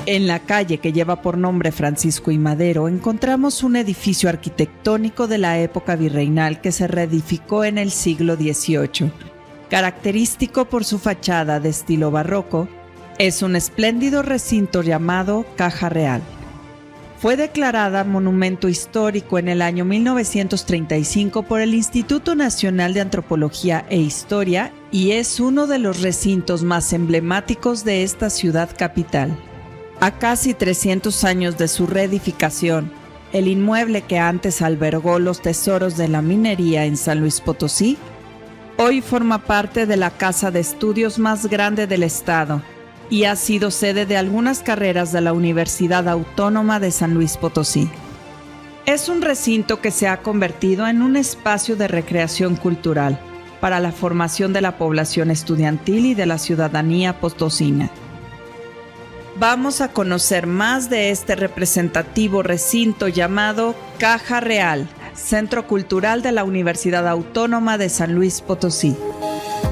En la calle que lleva por nombre Francisco y Madero encontramos un edificio arquitectónico de la época virreinal que se reedificó en el siglo XVIII. Característico por su fachada de estilo barroco, es un espléndido recinto llamado Caja Real. Fue declarada Monumento Histórico en el año 1935 por el Instituto Nacional de Antropología e Historia y es uno de los recintos más emblemáticos de esta ciudad capital. A casi 300 años de su reedificación, el inmueble que antes albergó los tesoros de la minería en San Luis Potosí, hoy forma parte de la casa de estudios más grande del estado y ha sido sede de algunas carreras de la Universidad Autónoma de San Luis Potosí. Es un recinto que se ha convertido en un espacio de recreación cultural para la formación de la población estudiantil y de la ciudadanía potosina. Vamos a conocer más de este representativo recinto llamado Caja Real, Centro Cultural de la Universidad Autónoma de San Luis Potosí.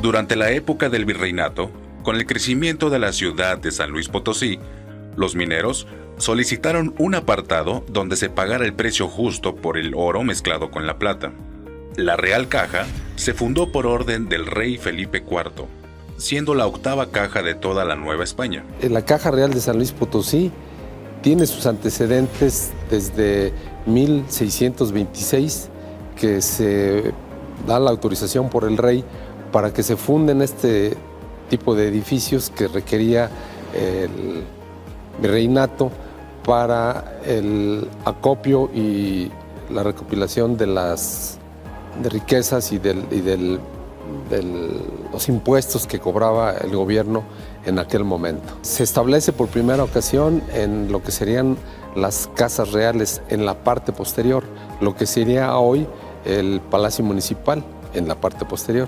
Durante la época del virreinato, con el crecimiento de la ciudad de San Luis Potosí, los mineros solicitaron un apartado donde se pagara el precio justo por el oro mezclado con la plata. La Real Caja se fundó por orden del rey Felipe IV, siendo la octava caja de toda la Nueva España. La Caja Real de San Luis Potosí tiene sus antecedentes desde 1626, que se da la autorización por el rey para que se funden este tipo de edificios que requería el virreinato para el acopio y la recopilación de riquezas y de los impuestos que cobraba el gobierno en aquel momento. Se establece por primera ocasión en lo que serían las casas reales en la parte posterior, lo que sería hoy el Palacio Municipal en la parte posterior.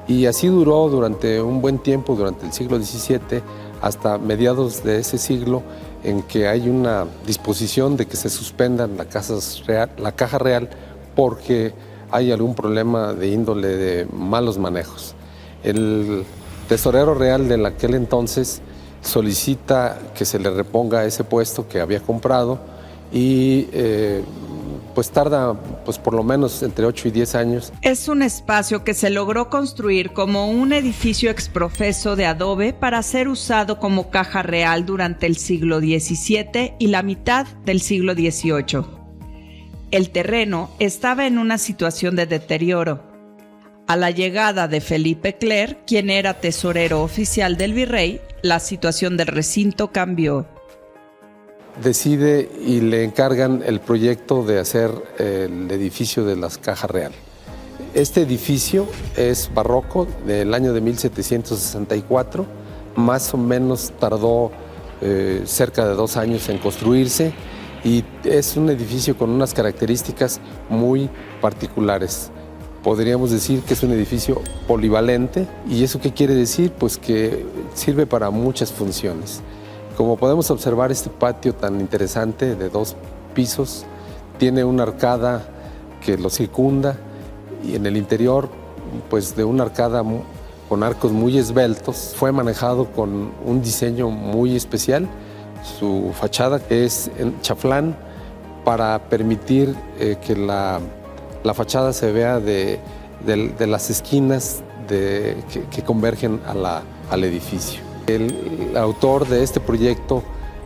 Y así duró durante un buen tiempo, durante el siglo XVII, hasta mediados de ese siglo, en que hay una disposición de que se suspendan la Caja Real porque hay algún problema de índole de malos manejos. El tesorero real de aquel entonces solicita que se le reponga ese puesto que había comprado y pues tarda por lo menos entre 8 y 10 años. Es un espacio que se logró construir como un edificio exprofeso de adobe para ser usado como caja real durante el siglo XVII y la mitad del siglo XVIII. El terreno estaba en una situación de deterioro. A la llegada de Felipe Cler, quien era tesorero oficial del virrey, la situación del recinto cambió. Decide y le encargan el proyecto de hacer el edificio de las Cajas Real. Este edificio es barroco, del año de 1764, más o menos tardó cerca de 2 años en construirse y es un edificio con unas características muy particulares. Podríamos decir que es un edificio polivalente. ¿Y eso qué quiere decir? Pues que sirve para muchas funciones. Como podemos observar, este patio tan interesante de 2 pisos tiene una arcada que lo circunda y en el interior, pues de una arcada con arcos muy esbeltos. Fue manejado con un diseño muy especial. Su fachada es en chaflán para permitir que la fachada se vea de las esquinas que convergen al edificio. El autor de este proyecto,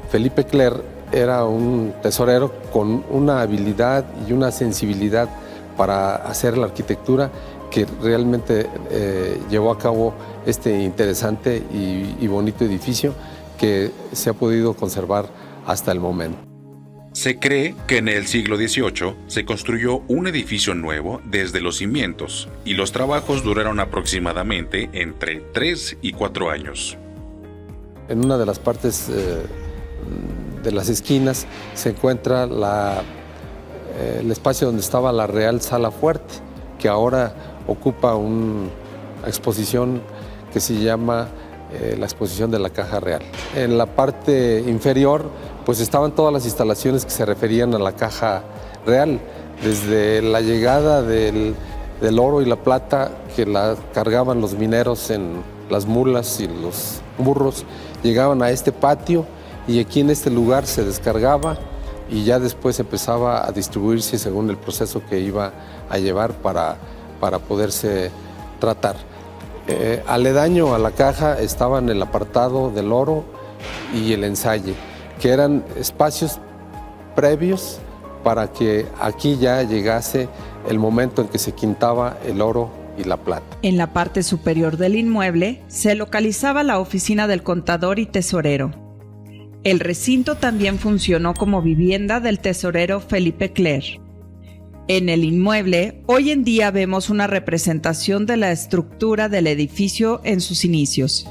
Felipe Cler, era un tesorero con una habilidad y una sensibilidad para hacer la arquitectura que realmente llevó a cabo este interesante y bonito edificio que se ha podido conservar hasta el momento. Se cree que en el siglo XVIII se construyó un edificio nuevo desde los cimientos y los trabajos duraron aproximadamente entre 3 y 4 años. En una de las partes de las esquinas se encuentra el espacio donde estaba la Real Sala Fuerte, que ahora ocupa una exposición que se llama la exposición de la Caja Real. En la parte inferior pues estaban todas las instalaciones que se referían a la Caja Real, desde la llegada del oro y la plata que la cargaban los mineros en las mulas y los burros, llegaban a este patio y aquí en este lugar se descargaba y ya después empezaba a distribuirse según el proceso que iba a llevar para poderse tratar. Aledaño a la caja estaban el apartado del oro y el ensaye, que eran espacios previos para que aquí ya llegase el momento en que se quintaba el oro y la plata. En la parte superior del inmueble se localizaba la oficina del contador y tesorero. El recinto también funcionó como vivienda del tesorero Felipe Cler. En el inmueble, hoy en día vemos una representación de la estructura del edificio en sus inicios.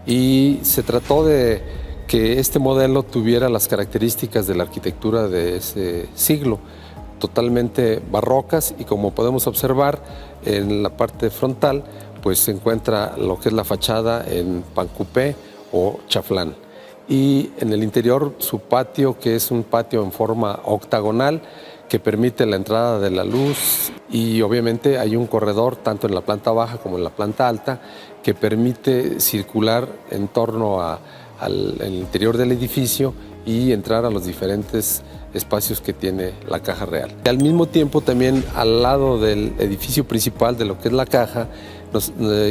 Y se trató de que este modelo tuviera las características de la arquitectura de ese siglo, totalmente barrocas, y como podemos observar en la parte frontal, pues se encuentra lo que es la fachada en pancupé o chaflán. Y en el interior su patio, que es un patio en forma octagonal, que permite la entrada de la luz, y obviamente hay un corredor tanto en la planta baja como en la planta alta que permite circular en torno al interior del edificio y entrar a los diferentes espacios que tiene la Caja Real. Y al mismo tiempo también al lado del edificio principal de lo que es la caja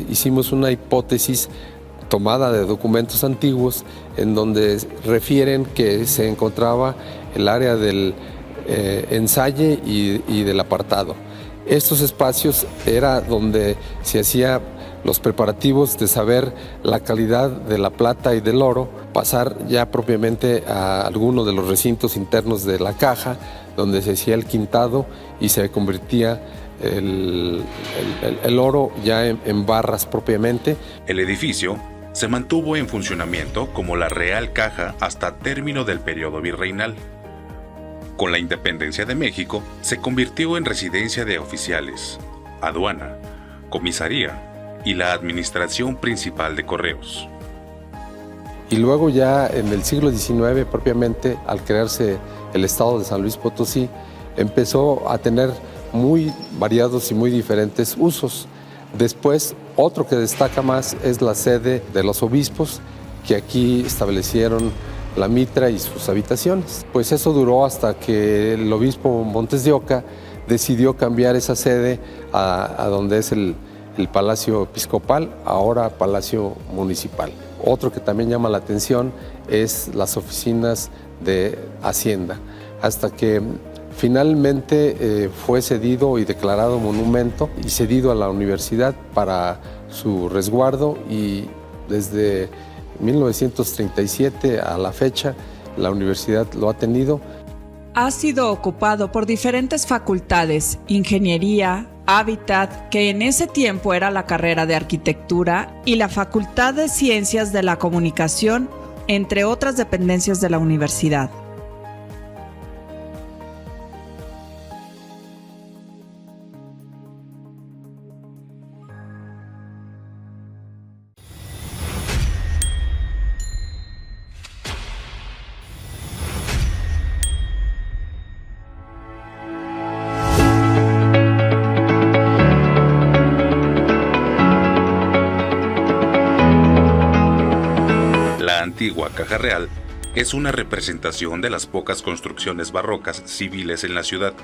hicimos una hipótesis tomada de documentos antiguos en donde refieren que se encontraba el área del ensaye y del apartado. Estos espacios era donde se hacía los preparativos de saber la calidad de la plata y del oro, pasar ya propiamente a alguno de los recintos internos de la caja, donde se hacía el quintado y se convertía el oro ya en barras propiamente. El edificio se mantuvo en funcionamiento como la Real Caja hasta término del periodo virreinal. Con la independencia de México, se convirtió en residencia de oficiales, aduana, comisaría y la administración principal de correos. Y luego ya en el siglo XIX, propiamente, al crearse el estado de San Luis Potosí, empezó a tener muy variados y muy diferentes usos. Después, otro que destaca más es la sede de los obispos, que aquí establecieron la mitra y sus habitaciones. Pues eso duró hasta que el obispo Montes de Oca decidió cambiar esa sede a donde es el Palacio Episcopal, ahora Palacio Municipal. Otro que también llama la atención es las oficinas de Hacienda, hasta que finalmente fue cedido y declarado monumento y cedido a la universidad para su resguardo, y desde 1937 a la fecha la universidad lo ha tenido. Ha sido ocupado por diferentes facultades, ingeniería, hábitat, que en ese tiempo era la carrera de arquitectura, y la Facultad de Ciencias de la Comunicación, entre otras dependencias de la universidad. La antigua Caja Real es una representación de las pocas construcciones barrocas civiles en la ciudad.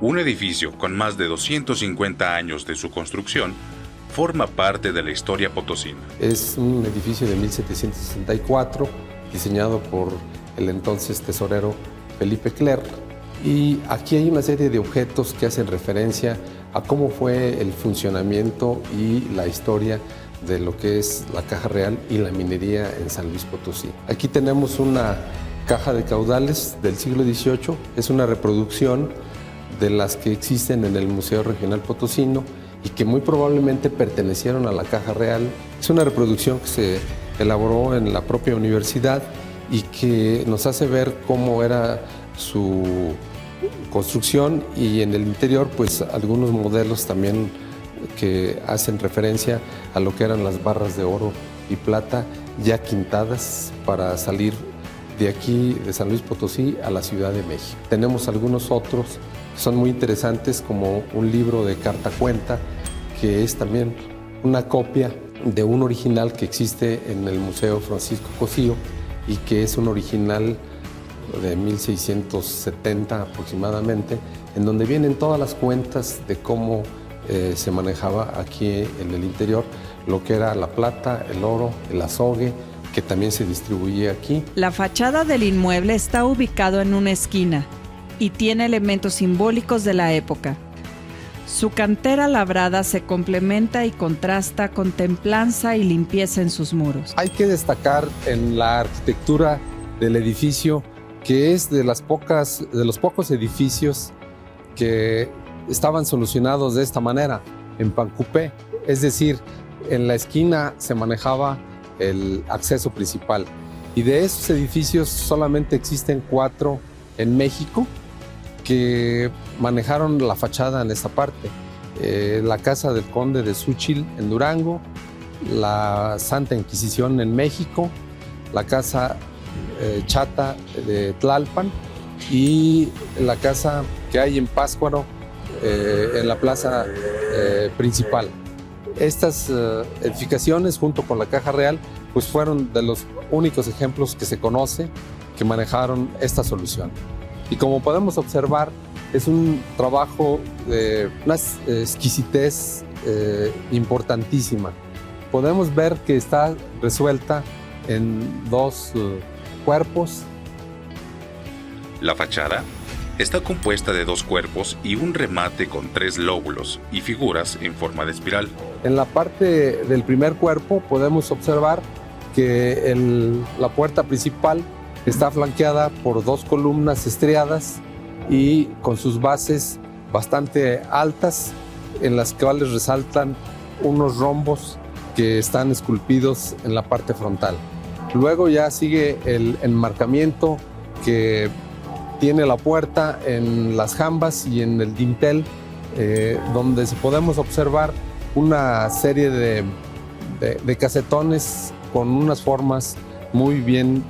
Un edificio con más de 250 años de su construcción forma parte de la historia potosina. Es un edificio de 1764, diseñado por el entonces tesorero Felipe Cler. Y aquí hay una serie de objetos que hacen referencia a cómo fue el funcionamiento y la historia de lo que es la Caja Real y la minería en San Luis Potosí. Aquí tenemos una caja de caudales del siglo XVIII, es una reproducción de las que existen en el Museo Regional Potosino y que muy probablemente pertenecieron a la Caja Real. Es una reproducción que se elaboró en la propia universidad y que nos hace ver cómo era su construcción, y en el interior pues algunos modelos también que hacen referencia a lo que eran las barras de oro y plata ya quintadas para salir de aquí, de San Luis Potosí, a la Ciudad de México. Tenemos algunos otros que son muy interesantes, como un libro de cartacuenta, que es también una copia de un original que existe en el Museo Francisco Cosío, y que es un original de 1670 aproximadamente, en donde vienen todas las cuentas de cómo se manejaba aquí en el interior lo que era la plata, el oro, el azogue, que también se distribuía aquí. La fachada del inmueble está ubicado en una esquina y tiene elementos simbólicos de la época. Su cantera labrada se complementa y contrasta con templanza y limpieza en sus muros. Hay que destacar en la arquitectura del edificio que es de los pocos edificios que estaban solucionados de esta manera, en pancupé, es decir, en la esquina se manejaba el acceso principal. Y de esos edificios solamente existen 4 en México que manejaron la fachada en esta parte. La Casa del Conde de Xúchil en Durango, la Santa Inquisición en México, la Casa Chata de Tlalpan y la casa que hay en Pátzcuaro en la plaza principal. Estas edificaciones junto con la Caja Real pues fueron de los únicos ejemplos que se conoce que manejaron esta solución. Y como podemos observar, es un trabajo de una exquisitez importantísima. Podemos ver que está resuelta en 2 cuerpos. La fachada está compuesta de 2 cuerpos y un remate con 3 lóbulos y figuras en forma de espiral. En la parte del primer cuerpo podemos observar que la puerta principal está flanqueada por 2 columnas estriadas y con sus bases bastante altas, en las cuales resaltan unos rombos que están esculpidos en la parte frontal. Luego ya sigue el enmarcamiento que tiene la puerta en las jambas y en el dintel, donde podemos observar una serie de casetones con unas formas muy bien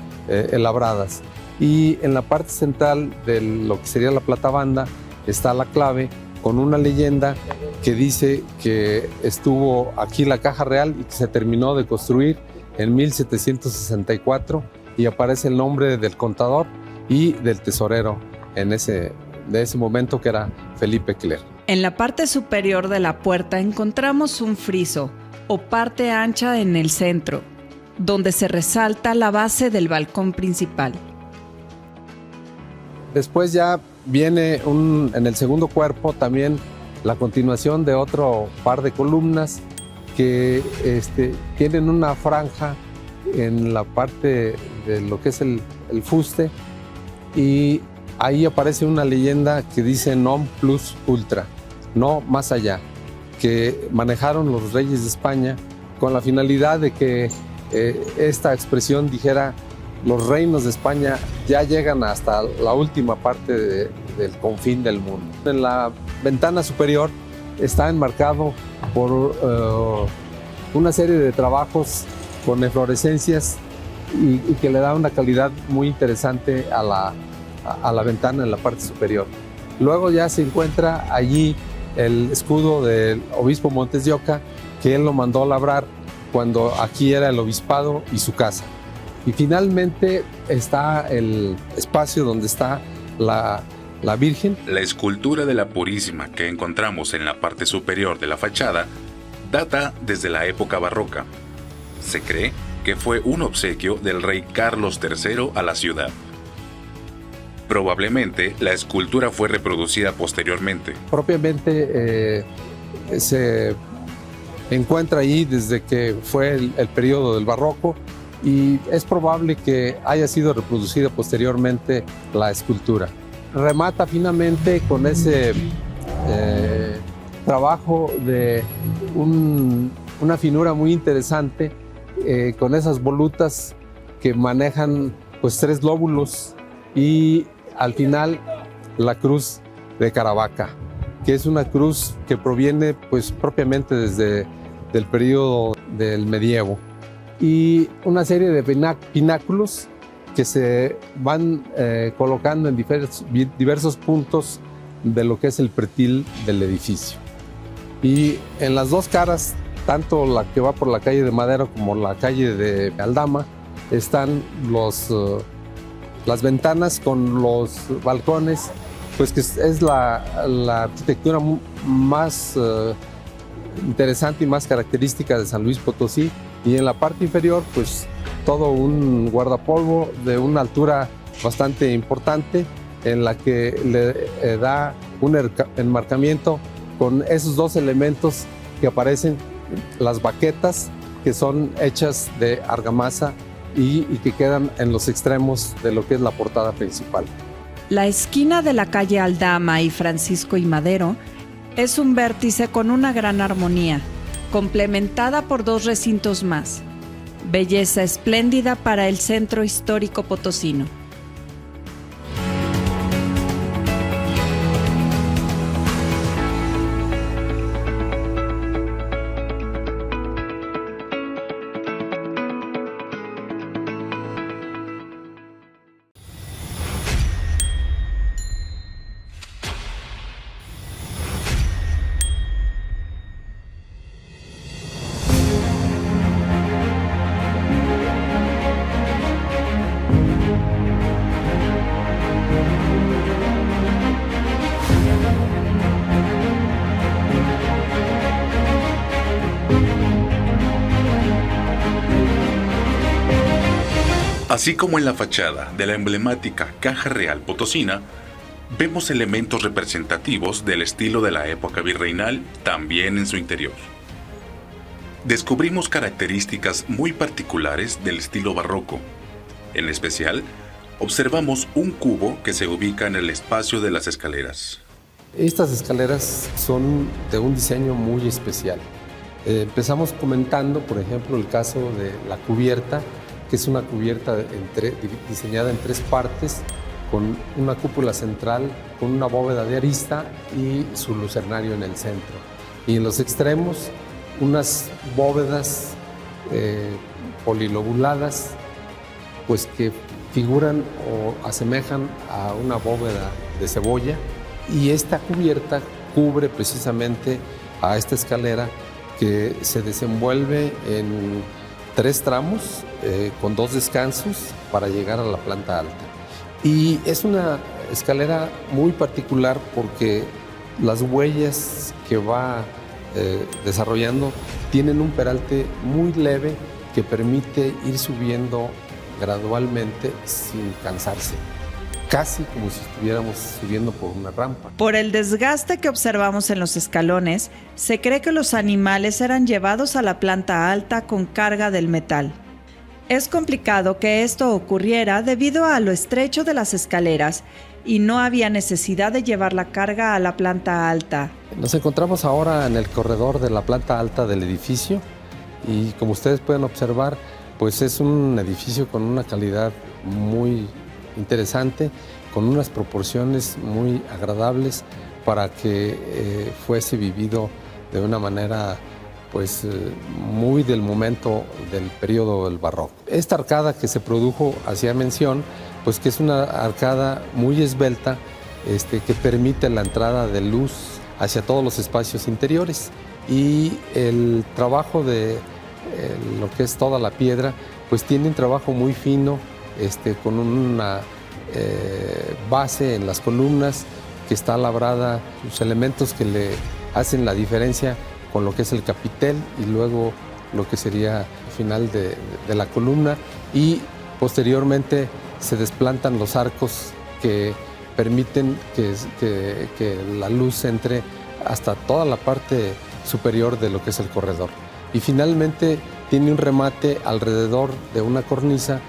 labradas. Y en la parte central de lo que sería la platabanda está la clave con una leyenda que dice que estuvo aquí la Caja Real y que se terminó de construir en 1764 y aparece el nombre del contador y del tesorero de ese momento, que era Felipe Cler. En la parte superior de la puerta encontramos un friso o parte ancha en el centro, donde se resalta la base del balcón principal. Después ya viene en el segundo cuerpo también la continuación de otro par de columnas que tienen una franja en la parte de lo que es el fuste, y ahí aparece una leyenda que dice non plus ultra, no más allá, que manejaron los reyes de España con la finalidad de que esta expresión dijera: los reinos de España ya llegan hasta la última parte del confín del mundo. En la ventana superior está enmarcado por una serie de trabajos con eflorescencias y que le da una calidad muy interesante a la ventana en la parte superior. Luego ya se encuentra allí el escudo del obispo Montes de Oca, que él lo mandó labrar cuando aquí era el obispado y su casa. Y finalmente está el espacio donde está la Virgen. La escultura de la Purísima que encontramos en la parte superior de la fachada data desde la época barroca. Se cree que fue un obsequio del rey Carlos III a la ciudad. Probablemente la escultura fue reproducida posteriormente. Propiamente se encuentra ahí desde que fue el periodo del barroco, y es probable que haya sido reproducida posteriormente la escultura. Remata finamente con ese trabajo de una finura muy interesante, con esas volutas que manejan pues 3 lóbulos, y al final la cruz de Caravaca, que es una cruz que proviene pues propiamente desde el periodo del medievo, y una serie de pináculos que se van colocando en diversos puntos de lo que es el pretil del edificio. Y en las 2 caras, tanto la que va por la calle de Madero como la calle de Aldama, están las ventanas con los balcones, pues que es la arquitectura más interesante y más característica de San Luis Potosí. Y en la parte inferior, pues todo un guardapolvo de una altura bastante importante, en la que le da un enmarcamiento con esos dos elementos que aparecen, las baquetas, que son hechas de argamasa y que quedan en los extremos de lo que es la portada principal. La esquina de la calle Aldama y Francisco y Madero es un vértice con una gran armonía, complementada por dos recintos más. Belleza espléndida para el centro histórico potosino. Así como en la fachada de la emblemática Caja Real Potosina, vemos elementos representativos del estilo de la época virreinal también en su interior. Descubrimos características muy particulares del estilo barroco. En especial, observamos un cubo que se ubica en el espacio de las escaleras. Estas escaleras son de un diseño muy especial. Empezamos comentando, por ejemplo, el caso de la cubierta, que es una cubierta diseñada en tres partes, con una cúpula central, con una bóveda de arista y su lucernario en el centro. Y en los extremos, unas bóvedas polilobuladas, pues que figuran o asemejan a una bóveda de cebolla. Y esta cubierta cubre precisamente a esta escalera, que se desenvuelve en tres tramos con dos descansos para llegar a la planta alta. Y es una escalera muy particular porque las huellas que va desarrollando tienen un peralte muy leve que permite ir subiendo gradualmente sin cansarse, casi como si estuviéramos subiendo por una rampa. Por el desgaste que observamos en los escalones, se cree que los animales eran llevados a la planta alta con carga del metal. Es complicado que esto ocurriera debido a lo estrecho de las escaleras y no había necesidad de llevar la carga a la planta alta. Nos encontramos ahora en el corredor de la planta alta del edificio y, como ustedes pueden observar, pues es un edificio con una calidad muy interesante, con unas proporciones muy agradables para que fuese vivido de una manera pues muy del momento del periodo del barroco. Esta arcada que se produjo, hacía mención, pues que es una arcada muy esbelta, que permite la entrada de luz hacia todos los espacios interiores, y el trabajo de lo que es toda la piedra, pues tiene un trabajo muy fino, con una base en las columnas que está labrada, los elementos que le hacen la diferencia con lo que es el capitel y luego lo que sería el final de la columna, y posteriormente se desplantan los arcos que permiten que la luz entre hasta toda la parte superior de lo que es el corredor. Y finalmente tiene un remate alrededor de una cornisa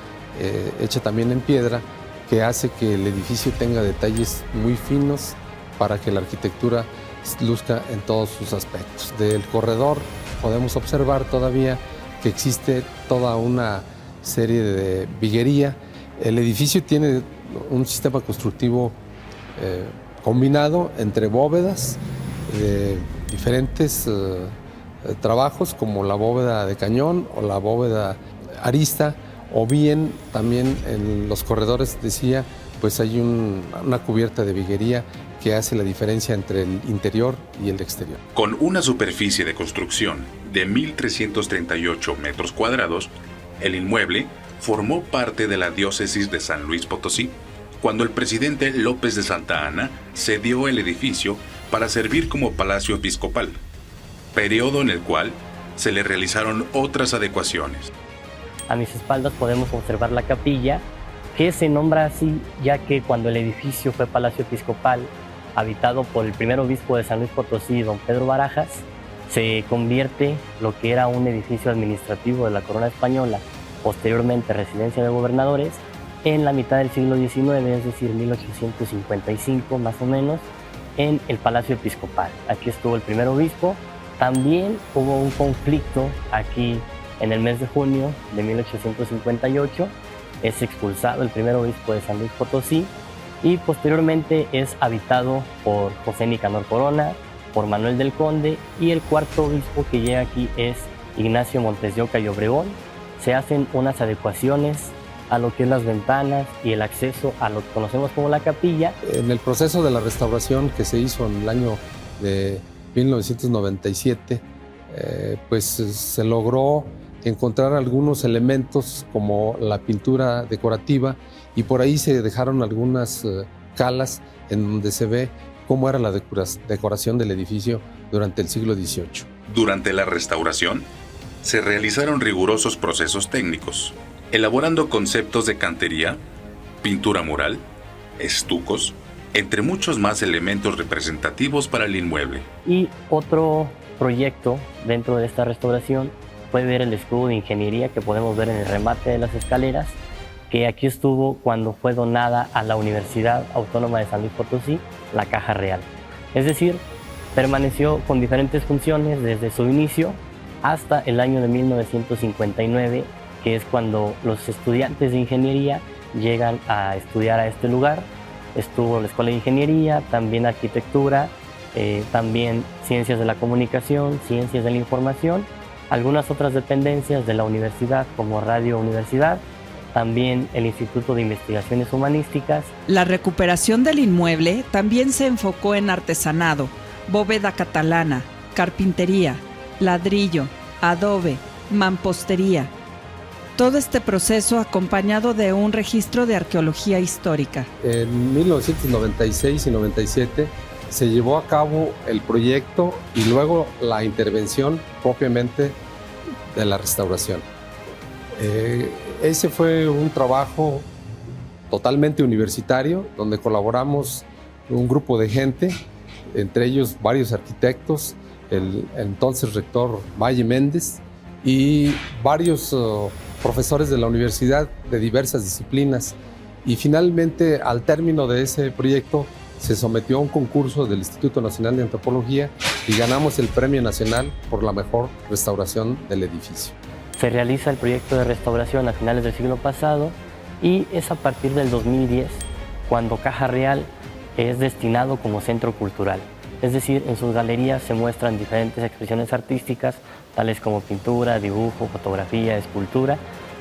hecha también en piedra, que hace que el edificio tenga detalles muy finos para que la arquitectura luzca en todos sus aspectos. Del corredor podemos observar todavía que existe toda una serie de viguería. El edificio tiene un sistema constructivo combinado entre bóvedas de diferentes trabajos, como la bóveda de cañón o la bóveda arista, o bien también en los corredores, decía, pues hay una cubierta de viguería que hace la diferencia entre el interior y el exterior. Con una superficie de construcción de 1.338 metros cuadrados, el inmueble formó parte de la diócesis de San Luis Potosí, cuando el presidente López de Santa Anna cedió el edificio para servir como palacio episcopal, periodo en el cual se le realizaron otras adecuaciones. A mis espaldas podemos observar la capilla, que se nombra así ya que cuando el edificio fue palacio episcopal, habitado por el primer obispo de San Luis Potosí, don Pedro Barajas, se convierte lo que era un edificio administrativo de la corona española, posteriormente residencia de gobernadores, en la mitad del siglo XIX, es decir, 1855 más o menos, en el palacio episcopal. Aquí estuvo el primer obispo. También hubo un conflicto aquí en el mes de junio de 1858, es expulsado el primer obispo de San Luis Potosí y posteriormente es habitado por José Nicanor Corona, por Manuel del Conde, y el cuarto obispo que llega aquí es Ignacio Montes de Oca y Obregón. Se hacen unas adecuaciones a lo que es las ventanas y el acceso a lo que conocemos como la capilla. En el proceso de la restauración que se hizo en el año de 1997, pues se logró encontrar algunos elementos como la pintura decorativa, y por ahí se dejaron algunas calas en donde se ve cómo era la decoración del edificio durante el siglo XVIII. Durante la restauración, se realizaron rigurosos procesos técnicos, elaborando conceptos de cantería, pintura mural, estucos, entre muchos más elementos representativos para el inmueble. Y otro proyecto dentro de esta restauración fue ver el escudo de ingeniería que podemos ver en el remate de las escaleras, que aquí estuvo cuando fue donada a la Universidad Autónoma de San Luis Potosí, la Caja Real. Es decir, permaneció con diferentes funciones desde su inicio hasta el año de 1959, que es cuando los estudiantes de ingeniería llegan a estudiar a este lugar. Estuvo en la Escuela de Ingeniería, también Arquitectura, también Ciencias de la Comunicación, Ciencias de la Información, algunas otras dependencias de la universidad como Radio Universidad, también el Instituto de Investigaciones Humanísticas. La recuperación del inmueble también se enfocó en artesanado, bóveda catalana, carpintería, ladrillo, adobe, mampostería. Todo este proceso acompañado de un registro de arqueología histórica. En 1996 y 97 se llevó a cabo el proyecto y luego la intervención propiamente de la restauración. Ese fue un trabajo totalmente universitario, donde colaboramos un grupo de gente, entre ellos varios arquitectos, el entonces rector Valle Méndez y varios profesores de la universidad de diversas disciplinas. Y finalmente, al término de ese proyecto, se sometió a un concurso del Instituto Nacional de Antropología y ganamos el Premio Nacional por la mejor restauración del edificio. Se realiza el proyecto de restauración a finales del siglo pasado y es a partir del 2010 cuando Caja Real es destinado como centro cultural. Es decir, en sus galerías se muestran diferentes expresiones artísticas, tales como pintura, dibujo, fotografía, escultura,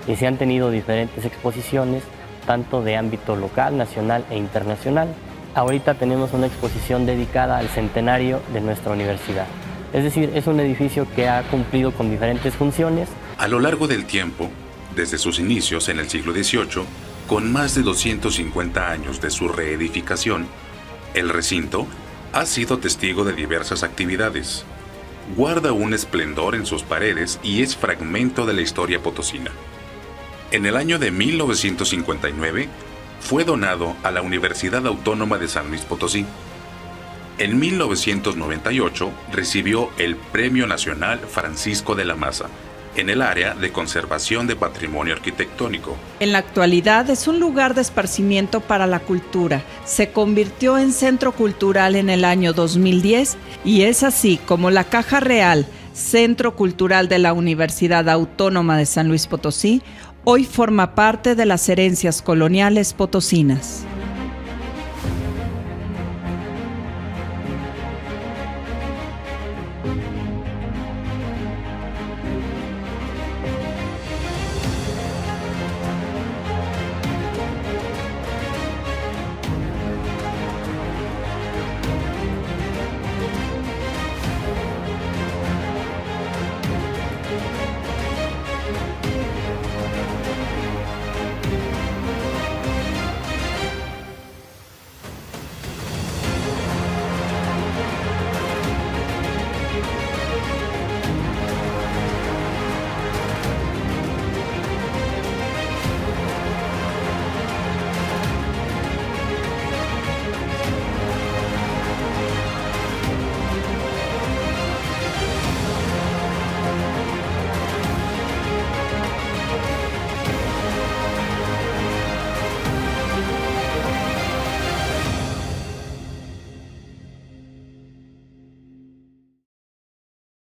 y se han tenido diferentes exposiciones, tanto de ámbito local, nacional e internacional. Ahorita tenemos una exposición dedicada al centenario de nuestra universidad. Es decir, es un edificio que ha cumplido con diferentes funciones. A lo largo del tiempo, desde sus inicios en el siglo XVIII, con más de 250 años de su reedificación, el recinto ha sido testigo de diversas actividades. Guarda un esplendor en sus paredes y es fragmento de la historia potosina. En el año de 1959, fue donado a la Universidad Autónoma de San Luis Potosí. En 1998 recibió el Premio Nacional Francisco de la Maza en el área de conservación de patrimonio arquitectónico. En la actualidad es un lugar de esparcimiento para la cultura. Se convirtió en centro cultural en el año 2010 y es así como la Caja Real, Centro Cultural de la Universidad Autónoma de San Luis Potosí, hoy forma parte de las herencias coloniales potosinas.